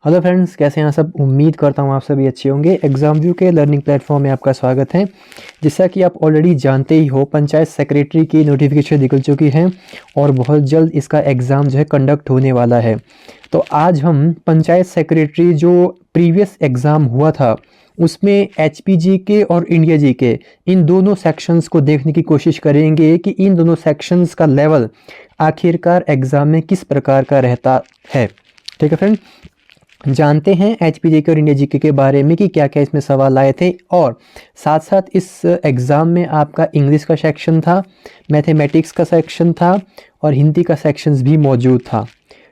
Hello friends, कैसे हैं सब। उम्मीद करता हूँ आप सभी अच्छे होंगे। एग्जाम व्यू के लर्निंग प्लेटफॉर्म में आपका स्वागत है। जैसा कि आप ऑलरेडी जानते ही हो, पंचायत सेक्रेटरी की नोटिफिकेशन निकल चुकी है और बहुत जल्द इसका एग्ज़ाम जो है कंडक्ट होने वाला है। तो आज हम पंचायत सेक्रेटरी जो प्रीवियस एग्ज़ाम हुआ था उसमें एचपीजी के और इंडिया जी के इन दोनों सेक्शंस को देखने की कोशिश करेंगे कि इन दोनों सेक्शंस का लेवल आखिरकार एग्ज़ाम में किस प्रकार का रहता है। ठीक है फ्रेंड, जानते हैं एचपीजी के और इंडिया जीके के बारे में कि क्या क्या इसमें सवाल आए थे। और साथ साथ इस एग्ज़ाम में आपका इंग्लिश का सेक्शन था, मैथमेटिक्स का सेक्शन था और हिंदी का सेक्शंस भी मौजूद था।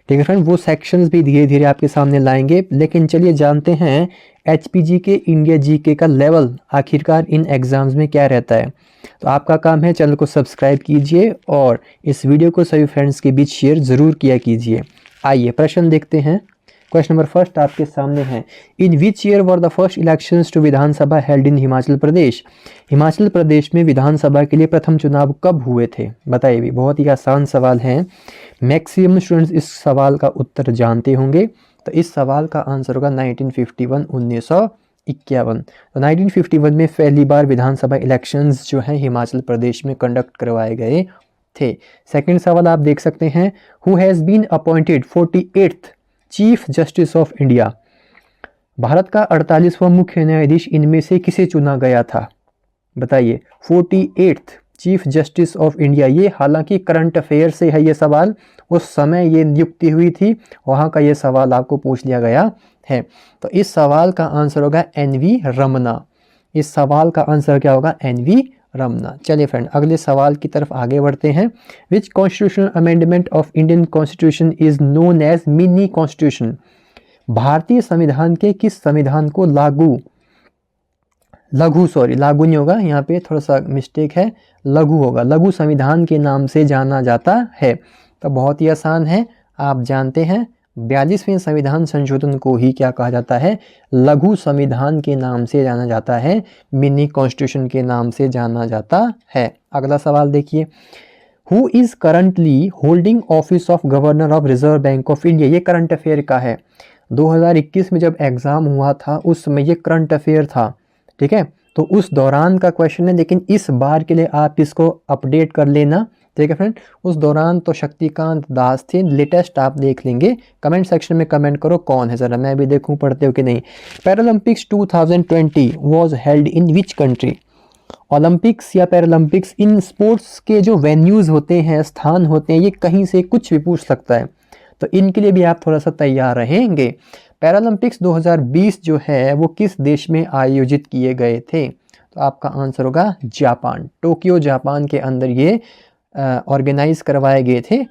ठीक है फ्रेंड, वो सेक्शंस भी धीरे धीरे आपके सामने लाएंगे। लेकिन चलिए जानते हैं एचपीजी के इंडिया जीके का लेवल आखिरकार इन एग्ज़ाम्स में क्या रहता है। तो आपका काम है चैनल को सब्सक्राइब कीजिए और इस वीडियो को सभी फ्रेंड्स के बीच शेयर ज़रूर किया कीजिए। आइए प्रश्न देखते हैं। क्वेश्चन नंबर फर्स्ट आपके सामने है, in which year were the first elections to Vidhansabha held in Himachal Pradesh. Himachal Pradesh में विधानसभा के लिए प्रथम चुनाव कब हुए थे, बताइए। भी बहुत ही आसान सवाल है, मैक्सिमम स्टूडेंट्स इस सवाल का उत्तर जानते होंगे। तो इस सवाल का आंसर होगा 1951, 1951। तो 1951 में पहली बार विधानसभा इलेक्शंस जो है हिमाचल प्रदेश में कंडक्ट करवाए गए थे। सेकंड सवाल आप देख सकते हैं, who has been appointed 48th chief justice of India. Bharat का 48वां मुख्य न्यायाधीश इनमें से किसे चुना गया था, बताइए। 48th chief justice of India, ये हालांकि करंट अफेयर से है ये सवाल, उस समय ये नियुक्ति हुई थी, वहां का ये सवाल आपको पूछ लिया गया है। तो इस सवाल का आंसर होगा एनवी रमना। इस सवाल का आंसर क्या होगा, एनवी रमना। चलिए फ्रेंड, अगले सवाल की तरफ आगे बढ़ते हैं। Which constitutional amendment of Indian constitution is known as mini constitution. भारतीय संविधान के किस संविधान को लागू नहीं होगा, यहाँ पे थोड़ा सा मिस्टेक है, लघु होगा, लघु संविधान के नाम से जाना जाता है। तो बहुत ही आसान है, आप जानते हैं 42वें संविधान संशोधन को ही क्या कहा जाता है, लघु संविधान के नाम से जाना जाता है, मिनी कॉन्स्टिट्यूशन के नाम से जाना जाता है। अगला सवाल देखिए, who is currently holding office of governor of reserve bank of India. ये करंट अफेयर का है, 2021 में जब एग्जाम हुआ था उस समय ये करंट अफेयर था। ठीक है, तो उस दौरान का क्वेश्चन है, लेकिन इस बार के लिए आप इसको अपडेट कर लेना। ठीक है फ्रेंड, उस दौरान तो शक्तिकांत दास थे, लेटेस्ट आप देख लेंगे। कमेंट सेक्शन में कमेंट करो कौन है, ज़रा मैं भी देखूं पढ़ते हो कि नहीं। Paralympics 2020 was held in which country. Olympics या पैरालंपिक्स, इन स्पोर्ट्स के जो वेन्यूज़ होते हैं, स्थान होते हैं, ये कहीं से कुछ भी पूछ सकता है, तो इनके लिए भी आप थोड़ा सा तैयार रहेंगे। पैरालंपिक्स 2020 जो है वो किस देश में आयोजित किए गए थे, तो आपका आंसर होगा जापान। टोक्यो जापान के अंदर ये ऑर्गेनाइज करवाए गए थे।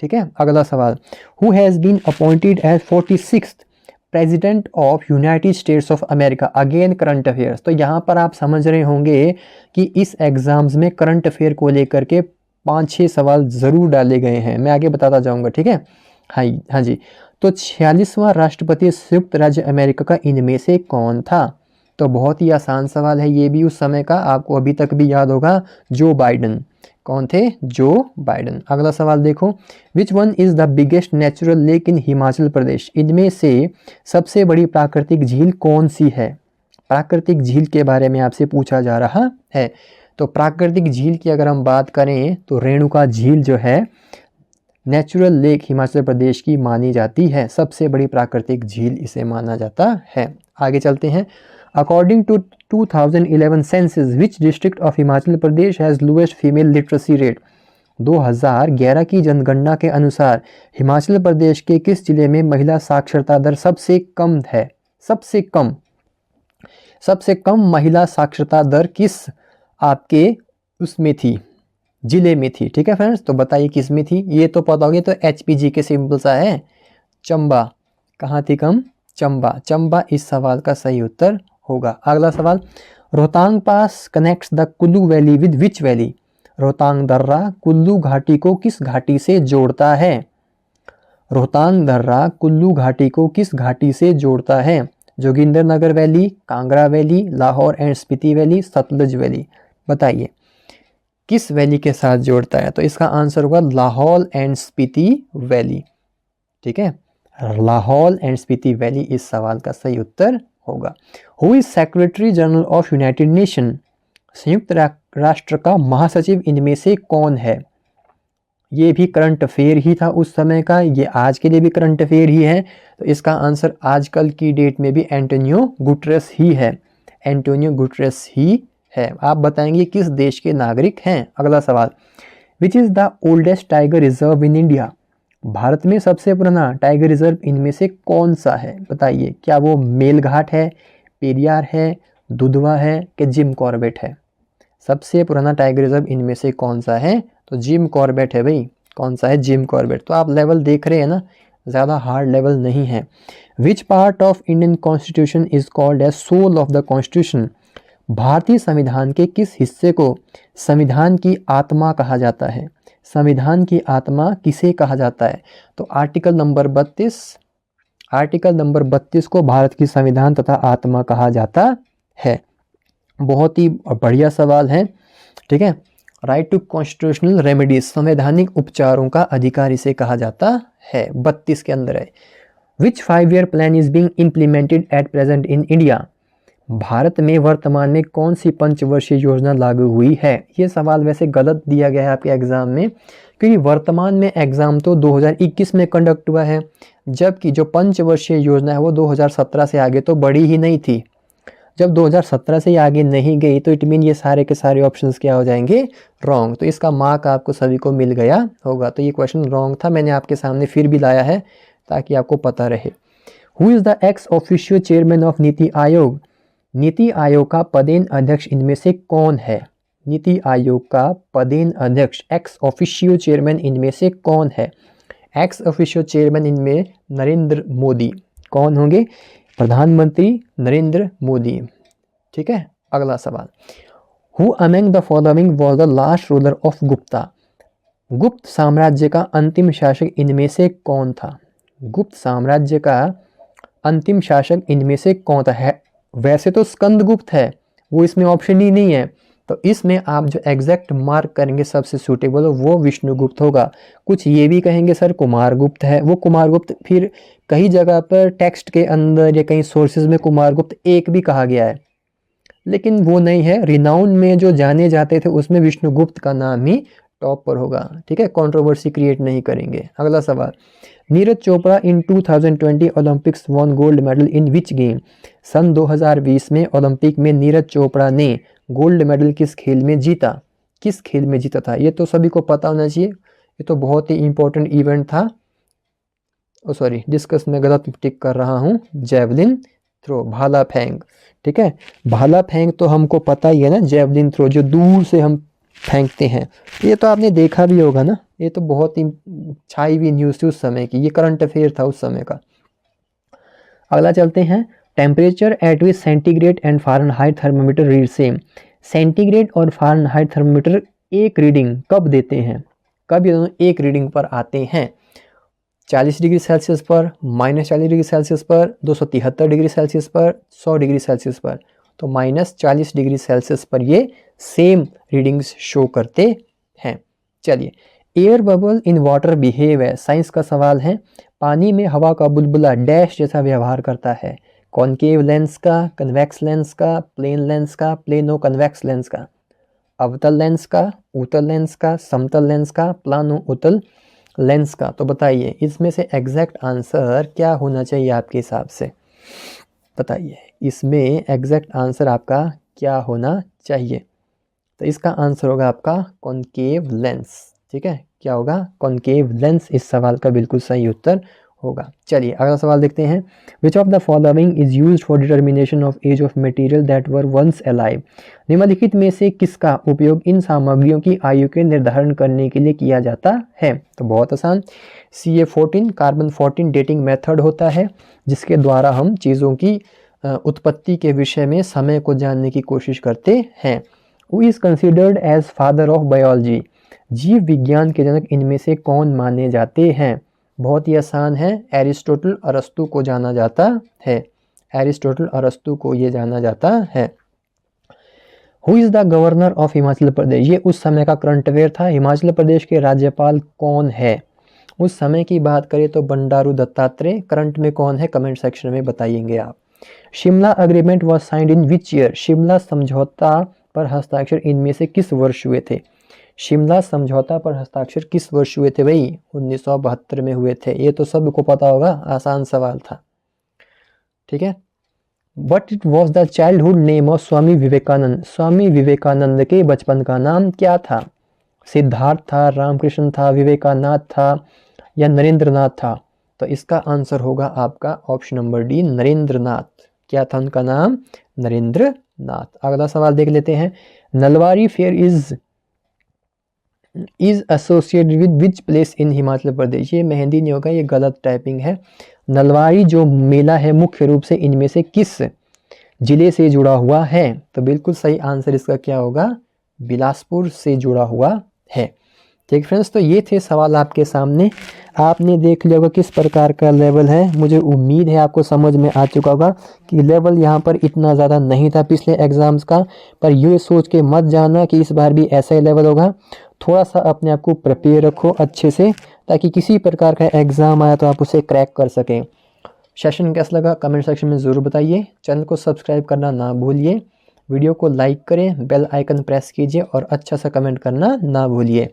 ठीक है, अगला सवाल, who has been appointed as 46th president of United States of America. Again current affairs. तो यहाँ पर आप समझ रहे होंगे कि इस एग्जाम्स में करंट अफेयर को लेकर के 5-6 सवाल ज़रूर डाले गए हैं, मैं आगे बताता जाऊँगा। ठीक है, हाँ जी। तो 46वां राष्ट्रपति संयुक्त राज्य अमेरिका का इनमें से कौन था। तो बहुत ही आसान सवाल है ये भी उस समय का, आपको अभी तक भी याद होगा, जो बाइडन। कौन थे, जो बाइडन। अगला सवाल देखो, which one is the biggest natural lake in Himachal Pradesh. इनमें से सबसे बड़ी प्राकृतिक झील कौन सी है। प्राकृतिक झील के बारे में आपसे पूछा जा रहा है। तो प्राकृतिक झील की अगर हम बात करें तो रेणुका झील जो है नेचुरल लेक हिमाचल प्रदेश की मानी जाती है, सबसे बड़ी प्राकृतिक झील इसे माना जाता है। आगे चलते हैं, according to 2011 census which district of Himachal Pradesh has lowest female literacy rate. 2011 की जनगणना के अनुसार हिमाचल प्रदेश के किस जिले में महिला साक्षरता दर सबसे कम है। सबसे कम महिला साक्षरता दर किस आपके उसमें थी, जिले में थी। ठीक है फ्रेंड्स, तो बताइए किस में थी। ये तो पता होगी, तो एचपीजी के सिंपल सा है, चंबा। कहाँ थी कम, चंबा इस सवाल का सही उत्तर होगा। अगला सवाल, Rohtang pass connects the Kullu valley with which valley. Rohtang दर्रा कुल्लू घाटी को किस घाटी से जोड़ता है। रोहतांग दर्रा कुल्लू घाटी को किस घाटी से जोड़ता है। Jogindernagar valley, Kangra valley, Lahaul and Spiti valley, Sutlej valley. बताइए किस वैली के साथ जोड़ता है। तो इसका आंसर होगा लाहौल एंड स्पीति वैली। ठीक है, लाहौल एंड स्पीति वैली इस सवाल का सही उत्तर होगा। Who is secretary general of United nation, संयुक्त राष्ट्र का महासचिव इनमें से कौन है? ये भी करंट अफेयर ही था उस समय का, ये आज के लिए भी करंट अफेयर ही है। तो इसका आंसर आजकल की डेट में भी एंटोनियो गुटरेस ही है, एंटोनियो गुटरेस ही है। आप बताएंगे किस देश के नागरिक हैं? अगला सवाल, which is the oldest tiger reserve in India, Bharat में सबसे पुराना टाइगर रिजर्व इनमें से कौन सा है? बताइए, क्या वो मेलघाट है, पेरियार है, दुधवा है कि जिम कॉर्बेट है? सबसे पुराना टाइगर रिजर्व इनमें से कौन सा है? तो जिम कॉर्बेट है भाई। कौन सा है? Jim Corbett. तो आप लेवल देख रहे हैं ना, ज़्यादा हार्ड लेवल नहीं है। Which part of Indian constitution is called as soul of the constitution, भारतीय संविधान के किस हिस्से को संविधान की आत्मा कहा जाता है? संविधान की आत्मा किसे कहा जाता है? तो आर्टिकल नंबर 32 को भारत की संविधान तथा आत्मा कहा जाता है। बहुत ही बढ़िया सवाल है, ठीक है। राइट टू कॉन्स्टिट्यूशनल रेमेडीज, संवैधानिक उपचारों का अधिकार इसे कहा जाता है, 32 के अंदर है। विच 5-year plan is being implemented at present in India, Bharat में वर्तमान में कौन सी पंचवर्षीय योजना लागू हुई है? ये सवाल वैसे गलत दिया गया है आपके एग्जाम में, क्योंकि वर्तमान में एग्जाम तो 2021 में कंडक्ट हुआ है, जबकि जो पंचवर्षीय योजना है वो 2017 से आगे तो बढ़ी ही नहीं थी। जब 2017 से ही आगे नहीं गई तो इट मीन ये सारे के सारे ऑप्शंस क्या हो जाएंगे? रॉन्ग। तो इसका मार्क आपको सभी को मिल गया होगा। तो ये क्वेश्चन रॉन्ग था, मैंने आपके सामने फिर भी लाया है ताकि आपको पता रहे। Who is the ex officio chairman of NITI Aayog, NITI Aayog का पदेन अध्यक्ष इनमें से कौन है? नीति आयोग का पदेन अध्यक्ष, एक्स ऑफिशियो चेयरमैन इनमें से कौन है? एक्स ऑफिशियो चेयरमैन इनमें नरेंद्र मोदी। कौन होंगे? प्रधानमंत्री नरेंद्र मोदी, ठीक है। अगला सवाल, who among the following was the last ruler of Gupta, गुप्त साम्राज्य का अंतिम शासक इनमें से कौन था? गुप्त साम्राज्य का अंतिम शासक इनमें से कौन था? है वैसे तो स्कंदगुप्त है, वो इसमें ऑप्शन ही नहीं है, तो इसमें आप जो एग्जैक्ट मार्क करेंगे सबसे सूटेबल वो विष्णुगुप्त होगा। कुछ ये भी कहेंगे सर कुमारगुप्त है, वो कुमारगुप्त फिर कई जगह पर टेक्स्ट के अंदर या कई सोर्सेज में कुमारगुप्त एक भी कहा गया है, लेकिन वो नहीं है। रिनाउन में जो जाने जाते थे उसमें विष्णुगुप्त का नाम ही टॉप पर होगा, ठीक है। कंट्रोवर्सी क्रिएट नहीं करेंगे। अगला सवाल, Neeraj Chopra in 2020 Olympics won gold medal in which game, सन 2020 में ओलंपिक में नीरज चोपड़ा ने गोल्ड मेडल किस खेल में जीता? किस खेल में जीता था? ये तो सभी को पता होना चाहिए, ये तो बहुत ही इंपॉर्टेंट इवेंट था। सॉरी, डिस्कस में गलत टिक कर रहा हूँ, जेवलिन थ्रो, भाला फेंक, ठीक है। भाला फेंक तो हमको पता ही है ना, जेवलिन थ्रो जो दूर से हम फेंकते हैं, ये तो आपने देखा भी होगा ना, ये तो बहुत ही छाई हुई न्यूज़ थी उस समय की, ये करंट अफेयर था उस समय का। अगला चलते हैं, temperature at which centigrade and Fahrenheit thermometer read same, centigrade और फ़ारेनहाइट थर्मामीटर एक रीडिंग कब देते हैं? कब ये दोनों एक रीडिंग पर आते हैं? 40 डिग्री सेल्सियस पर, -40 डिग्री सेल्सियस पर, 273 डिग्री सेल्सियस पर, 100 डिग्री सेल्सियस पर। तो -40 डिग्री सेल्सियस पर ये सेम रीडिंग्स शो करते हैं। चलिए, air bubble in water behave है, साइंस का सवाल है। पानी में हवा का बुलबुला डैश जैसा व्यवहार करता है, कॉनकेव लेंस का, कन्वेक्स लेंस का, प्लेन लेंस का, प्लेनो कन्वेक्स लेंस का, अवतल लेंस का, उत्तल लेंस का, समतल लेंस का, प्लानो उत्तल लेंस का। तो बताइए इसमें से एग्जैक्ट आंसर क्या होना चाहिए आपके हिसाब से? बताइए इसमें एग्जैक्ट आंसर आपका क्या होना चाहिए? तो इसका आंसर होगा आपका कॉनकेव लेंस, ठीक है। क्या होगा? कॉनकेव लेंस इस सवाल का बिल्कुल सही उत्तर होगा। चलिए अगला सवाल देखते हैं, which of the following is used for determination of age of material that were once alive, निम्नलिखित में से किसका उपयोग इन सामग्रियों की आयु के निर्धारण करने के लिए किया जाता है? तो बहुत आसान, CA14 कार्बन 14 डेटिंग मेथड होता है, जिसके द्वारा हम चीज़ों की उत्पत्ति के विषय में समय को जानने की कोशिश करते हैं। Who is considered as father of biology, जीव विज्ञान के जनक इनमें से कौन माने जाते हैं? बहुत ही आसान है, एरिस्टोटल अरस्तु को जाना जाता है, एरिस्टोटल अरस्तु को ये जाना जाता है। Who is the governor of Himachal Pradesh, ये उस समय का करंट अफेयर था। हिमाचल प्रदेश के राज्यपाल कौन है? उस समय की बात करें तो बंडारू दत्तात्रेय। करंट में कौन है, कमेंट सेक्शन में बताइएंगे आप। Shimla agreement was signed in which year, Shimla समझौता पर हस्ताक्षर इनमें से किस वर्ष हुए थे। शिमला समझौता पर हस्ताक्षर किस वर्ष हुए थे भाई, 1972 में हुए थे। ये तो सबको पता होगा, आसान सवाल था, ठीक है। What it was the childhood name of Swami Vivekananda, Swami Vivekananda के बचपन का नाम क्या था। सिद्धार्थ था, रामकृष्ण था, विवेकानाथ था या नरेंद्रनाथ था। तो इसका आंसर होगा आपका ऑप्शन नंबर डी, नरेंद्रनाथ। क्या था उनका नाम, नरेंद्रनाथ। अगला सवाल देख लेते हैं। Nalwari fair is associated with which place in Himachal Pradesh. ये मेहंदी नहीं होगा, ये गलत टाइपिंग है। नलवारी जो मेला है मुख्य रूप से इनमें से किस जिले से जुड़ा हुआ है। तो बिल्कुल सही आंसर इसका क्या होगा, बिलासपुर से जुड़ा हुआ है। ठीक फ्रेंड्स, तो ये थे सवाल आपके सामने। आपने देख लिया होगा किस प्रकार का लेवल है। मुझे उम्मीद है आपको समझ में आ चुका होगा कि लेवल यहाँ पर इतना ज़्यादा नहीं था पिछले एग्जाम्स का, पर ये सोच के मत जाना कि इस बार भी ऐसा ही लेवल होगा। थोड़ा सा अपने आप को प्रिपेयर रखो अच्छे से, ताकि किसी प्रकार का एग्ज़ाम आया तो आप उसे क्रैक कर सकें। सेशन कैसा लगा कमेंट सेक्शन में ज़रूर बताइए। चैनल को सब्सक्राइब करना ना भूलिए, वीडियो को लाइक करें, बेल आइकन प्रेस कीजिए और अच्छा सा कमेंट करना ना भूलिए,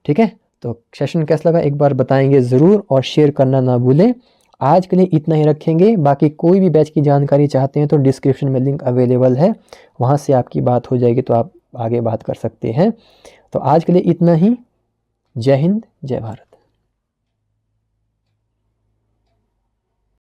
ठीक है। तो सेशन कैसा लगा एक बार बताएंगे ज़रूर और शेयर करना ना भूलें। आज के लिए इतना ही रखेंगे। बाकी कोई भी बैच की जानकारी चाहते हैं तो डिस्क्रिप्शन में लिंक अवेलेबल है, वहाँ से आपकी बात हो जाएगी तो आप आगे बात कर सकते हैं। तो आज के लिए इतना ही। जय हिंद, जय भारत।